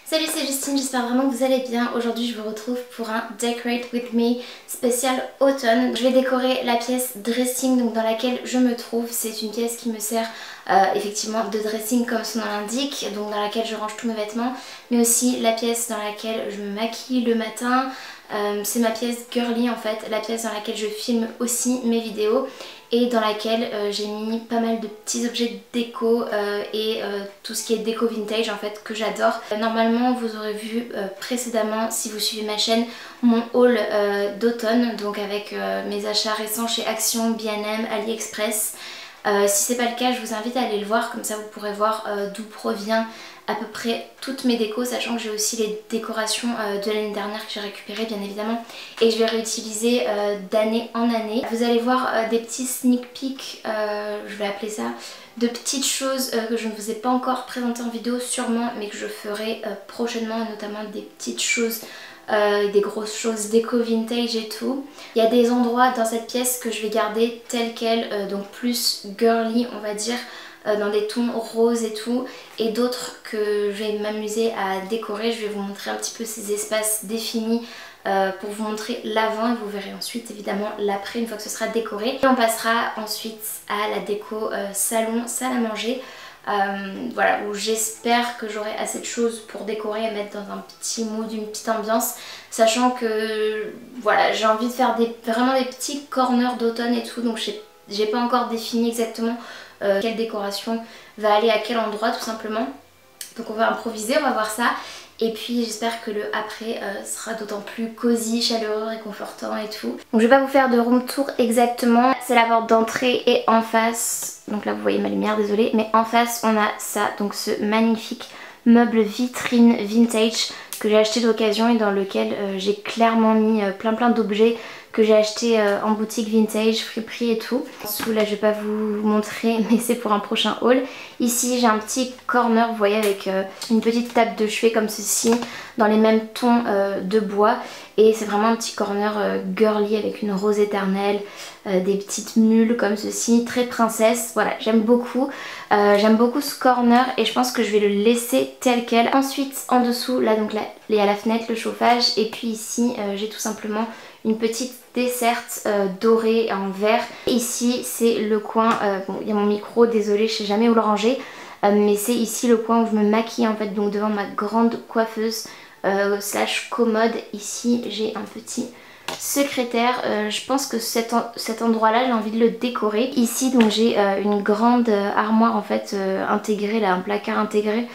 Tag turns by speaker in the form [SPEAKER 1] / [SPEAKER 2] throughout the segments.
[SPEAKER 1] Salut, c'est Justine, j'espère vraiment que vous allez bien. Aujourd'hui je vous retrouve pour un Decorate With Me spécial automne. Je vais décorer la pièce dressing donc dans laquelle je me trouve. C'est une pièce qui me sert effectivement de dressing comme son nom l'indique, donc dans laquelle je range tous mes vêtements, mais aussi la pièce dans laquelle je me maquille le matin. C'est ma pièce girly en fait, la pièce dans laquelle je filme aussi mes vidéos et dans laquelle j'ai mis pas mal de petits objets déco et tout ce qui est déco vintage en fait que j'adore. Normalement vous aurez vu précédemment, si vous suivez ma chaîne, mon haul d'automne, donc avec mes achats récents chez Action, B&M, AliExpress. Si c'est pas le cas, je vous invite à aller le voir, comme ça vous pourrez voir d'où provient à peu près toutes mes décos, sachant que j'ai aussi les décorations de l'année dernière que j'ai récupérées bien évidemment et que je vais réutiliser d'année en année. Vous allez voir des petits sneak peeks, je vais appeler ça, de petites choses que je ne vous ai pas encore présentées en vidéo sûrement, mais que je ferai prochainement, notamment des petites choses, des grosses choses déco vintage et tout. Il y a des endroits dans cette pièce que je vais garder tels quels, donc plus girly on va dire, dans des tons roses et tout, et d'autres que je vais m'amuser à décorer. Je vais vous montrer un petit peu ces espaces définis pour vous montrer l'avant et vous verrez ensuite évidemment l'après une fois que ce sera décoré. Et on passera ensuite à la déco salon, salle à manger. Voilà, où j'espère que j'aurai assez de choses pour décorer et mettre dans un petit mood, une petite ambiance, sachant que voilà, j'ai envie de faire vraiment des petits corners d'automne et tout, donc j'ai pas encore défini exactement quelle décoration va aller à quel endroit tout simplement. Donc on va improviser, on va voir ça. Et puis j'espère que le après sera d'autant plus cosy, chaleureux, réconfortant et tout. Donc je vais pas vous faire de room tour exactement. C'est la porte d'entrée et en face, donc là vous voyez ma lumière, désolée, mais en face on a ça, donc ce magnifique meuble vitrine vintage que j'ai acheté d'occasion et dans lequel j'ai clairement mis plein d'objets que j'ai acheté en boutique vintage, friperie et tout. En dessous là je vais pas vous montrer mais c'est pour un prochain haul. Ici j'ai un petit corner, vous voyez, avec une petite table de chevet comme ceci dans les mêmes tons de bois, et c'est vraiment un petit corner girly avec une rose éternelle, des petites mules comme ceci, très princesse. Voilà, j'aime beaucoup ce corner et je pense que je vais le laisser tel quel. Ensuite en dessous là, donc là il y a la fenêtre, le chauffage, et puis ici j'ai tout simplement une petite desserte dorée en verre. Ici c'est le coin, bon il y a mon micro, désolée je sais jamais où le ranger, mais c'est ici le coin où je me maquille en fait, donc devant ma grande coiffeuse slash commode. Ici j'ai un petit secrétaire, je pense que cet endroit là j'ai envie de le décorer. Ici donc j'ai une grande armoire en fait intégrée là, un placard intégré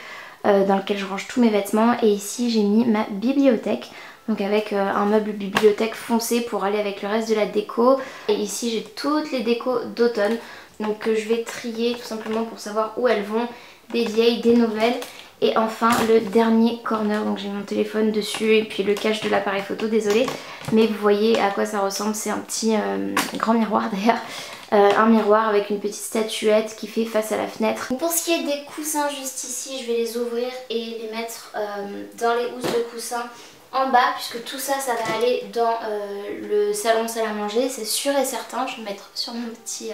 [SPEAKER 1] dans lequel je range tous mes vêtements, et ici j'ai mis ma bibliothèque. Donc avec un meuble bibliothèque foncé pour aller avec le reste de la déco. Et ici j'ai toutes les décos d'automne, donc que je vais trier tout simplement pour savoir où elles vont, des vieilles, des nouvelles. Et enfin le dernier corner, donc j'ai mon téléphone dessus et puis le cache de l'appareil photo, désolé, mais vous voyez à quoi ça ressemble. C'est un petit grand miroir d'ailleurs, un miroir avec une petite statuette qui fait face à la fenêtre. Pour ce qui est des coussins juste ici, je vais les ouvrir et les mettre dans les housses de coussins en bas, puisque tout ça, ça va aller dans le salon salle à manger, c'est sûr et certain. Je vais me mettre sur mon petit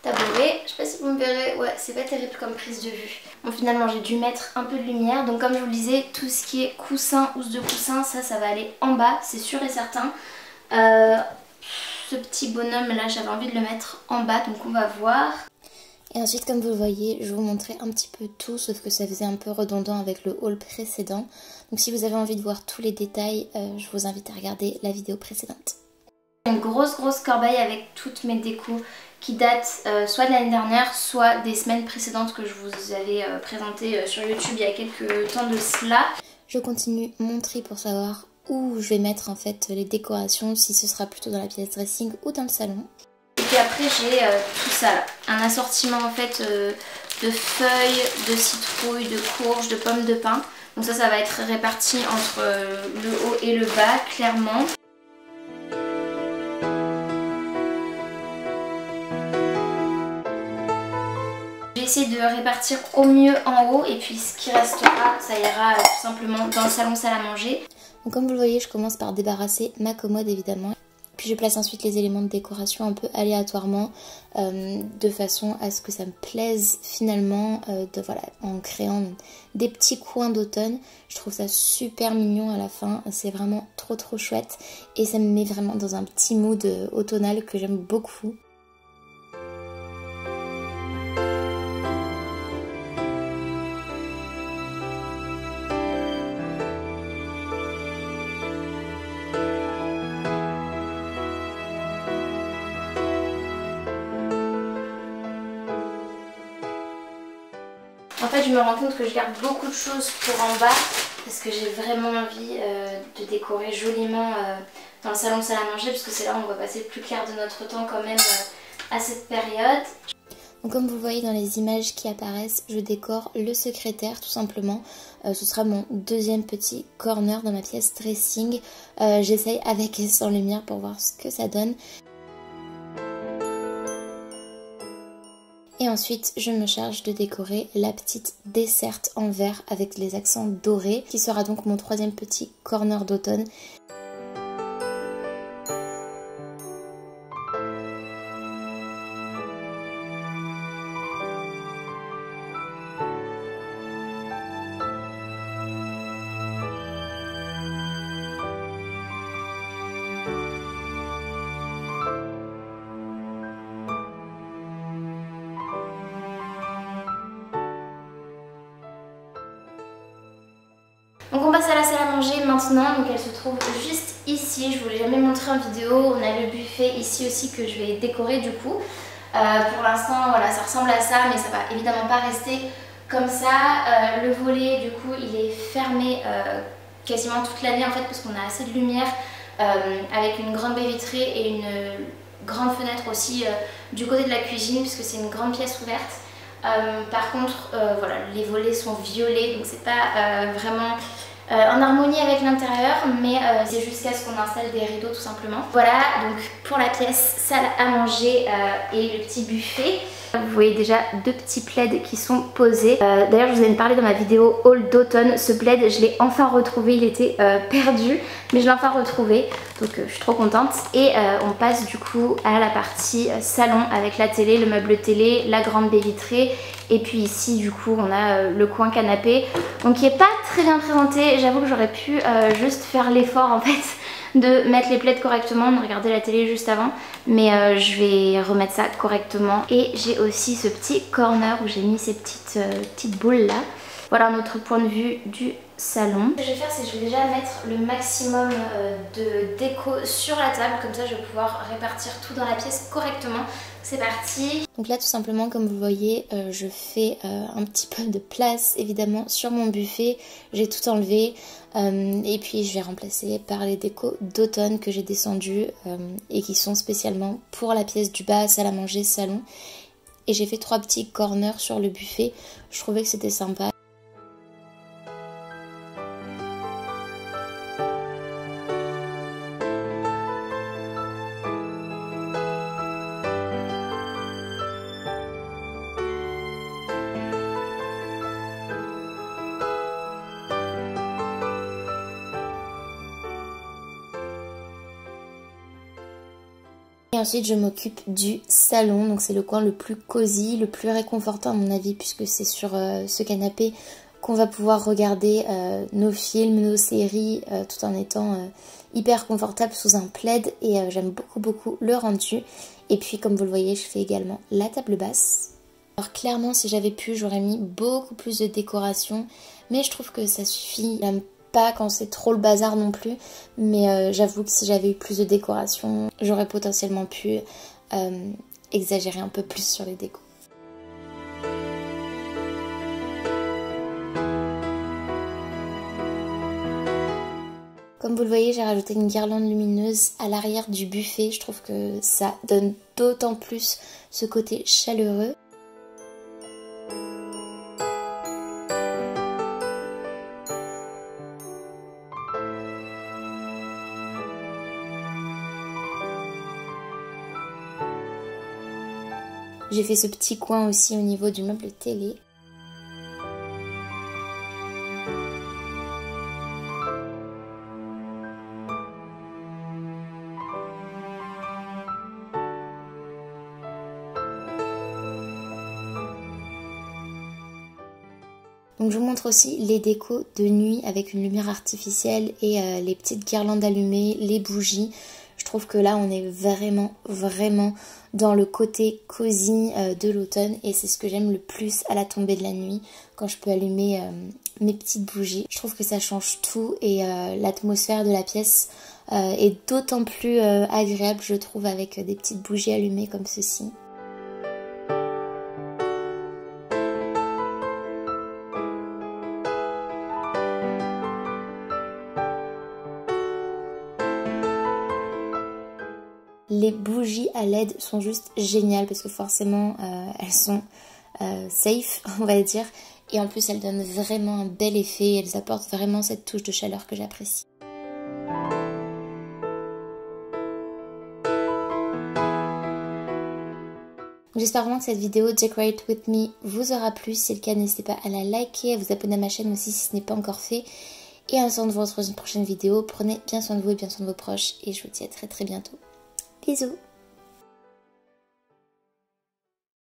[SPEAKER 1] tabouret. Je sais pas si vous me verrez, ouais c'est pas terrible comme prise de vue. Bon, finalement j'ai dû mettre un peu de lumière, donc comme je vous le disais, tout ce qui est coussin, housse de coussin, ça va aller en bas, c'est sûr et certain. Ce petit bonhomme là, j'avais envie de le mettre en bas, donc on va voir. Et ensuite, comme vous le voyez, je vais vous montrer un petit peu tout, sauf que ça faisait un peu redondant avec le haul précédent. Donc si vous avez envie de voir tous les détails, je vous invite à regarder la vidéo précédente. Une grosse corbeille avec toutes mes décos qui datent soit de l'année dernière, soit des semaines précédentes que je vous avais présentées sur YouTube il y a quelques temps de cela. Je continue mon tri pour savoir où je vais mettre en fait les décorations, si ce sera plutôt dans la pièce dressing ou dans le salon. Et puis après j'ai tout ça là, un assortiment en fait de feuilles, de citrouilles, de courges, de pommes de pin. Donc ça va être réparti entre le haut et le bas clairement. J'ai essayé de répartir au mieux en haut, et puis ce qui restera ça ira tout simplement dans le salon salle à manger. Donc comme vous le voyez, je commence par débarrasser ma commode évidemment. Puis je place ensuite les éléments de décoration un peu aléatoirement de façon à ce que ça me plaise finalement voilà, en créant des petits coins d'automne. Je trouve ça super mignon à la fin, c'est vraiment trop chouette et ça me met vraiment dans un petit mood automnal que j'aime beaucoup. En fait, je me rends compte que je garde beaucoup de choses pour en bas parce que j'ai vraiment envie de décorer joliment dans le salon salle à manger, parce que c'est là où on va passer le plus clair de notre temps quand même à cette période. Donc comme vous le voyez dans les images qui apparaissent, je décore le secrétaire tout simplement. Ce sera mon deuxième petit corner dans ma pièce dressing. J'essaye avec et sans lumière pour voir ce que ça donne. Et ensuite, je me charge de décorer la petite desserte en verre avec les accents dorés, qui sera donc mon troisième petit corner d'automne. Donc on passe à la salle à manger maintenant, donc elle se trouve juste ici. Je vous l'ai jamais montré en vidéo. On a le buffet ici aussi que je vais décorer du coup. Pour l'instant voilà, ça ressemble à ça, mais ça va évidemment pas rester comme ça. Le volet du coup il est fermé quasiment toute l'année en fait, parce qu'on a assez de lumière avec une grande baie vitrée et une grande fenêtre aussi du côté de la cuisine, puisque c'est une grande pièce ouverte. Par contre voilà, les volets sont violets, donc c'est pas vraiment en harmonie avec l'intérieur, mais c'est jusqu'à ce qu'on installe des rideaux tout simplement. Voilà donc pour la pièce salle à manger et le petit buffet. Vous voyez déjà deux petits plaids qui sont posés. D'ailleurs je vous ai parlé dans ma vidéo haul d'automne. Ce plaid je l'ai enfin retrouvé, il était perdu, mais je l'ai enfin retrouvé, donc je suis trop contente. Et on passe du coup à la partie salon avec la télé, le meuble télé, la grande baie vitrée. Et puis ici du coup on a le coin canapé, donc qui est pas très bien présenté. J'avoue que j'aurais pu juste faire l'effort en fait de mettre les plaids correctement, de regarder la télé juste avant, mais je vais remettre ça correctement. Et j'ai aussi ce petit corner où j'ai mis ces petites boules là. Voilà un autre point de vue du salon. Ce que je vais faire, c'est que je vais déjà mettre le maximum de déco sur la table, comme ça je vais pouvoir répartir tout dans la pièce correctement. C'est parti. Donc là tout simplement comme vous voyez je fais un petit peu de place évidemment sur mon buffet. J'ai tout enlevé et puis je vais remplacer par les décos d'automne que j'ai descendues et qui sont spécialement pour la pièce du bas, salle à manger, salon. Et j'ai fait 3 petits corners sur le buffet. Je trouvais que c'était sympa. Et ensuite je m'occupe du salon, donc c'est le coin le plus cosy, le plus réconfortant à mon avis, puisque c'est sur ce canapé qu'on va pouvoir regarder nos films, nos séries, tout en étant hyper confortable sous un plaid. Et j'aime beaucoup le rendu. Et puis comme vous le voyez, je fais également la table basse. Alors clairement si j'avais pu j'aurais mis beaucoup plus de décoration, mais je trouve que ça suffit. J'aime pas quand c'est trop le bazar non plus, mais j'avoue que si j'avais eu plus de décoration j'aurais potentiellement pu exagérer un peu plus sur les décos. Comme vous le voyez, j'ai rajouté une guirlande lumineuse à l'arrière du buffet. Je trouve que ça donne d'autant plus ce côté chaleureux. J'ai fait ce petit coin aussi au niveau du meuble télé. Donc je vous montre aussi les décos de nuit avec une lumière artificielle et les petites guirlandes allumées, les bougies. Je trouve que là on est vraiment dans le côté cosy de l'automne et c'est ce que j'aime le plus à la tombée de la nuit quand je peux allumer mes petites bougies. Je trouve que ça change tout et l'atmosphère de la pièce est d'autant plus agréable je trouve avec des petites bougies allumées comme ceci. Les bougies à LED sont juste géniales parce que forcément elles sont safe on va dire et en plus elles donnent vraiment un bel effet, elles apportent vraiment cette touche de chaleur que j'apprécie. J'espère vraiment que cette vidéo Decorate With Me vous aura plu. Si c'est le cas, n'hésitez pas à la liker, à vous abonner à ma chaîne aussi si ce n'est pas encore fait. Et en attendant de vous retrouver dans une prochaine vidéo, prenez bien soin de vous et bien soin de vos proches. Et je vous dis à très bientôt. Bisous!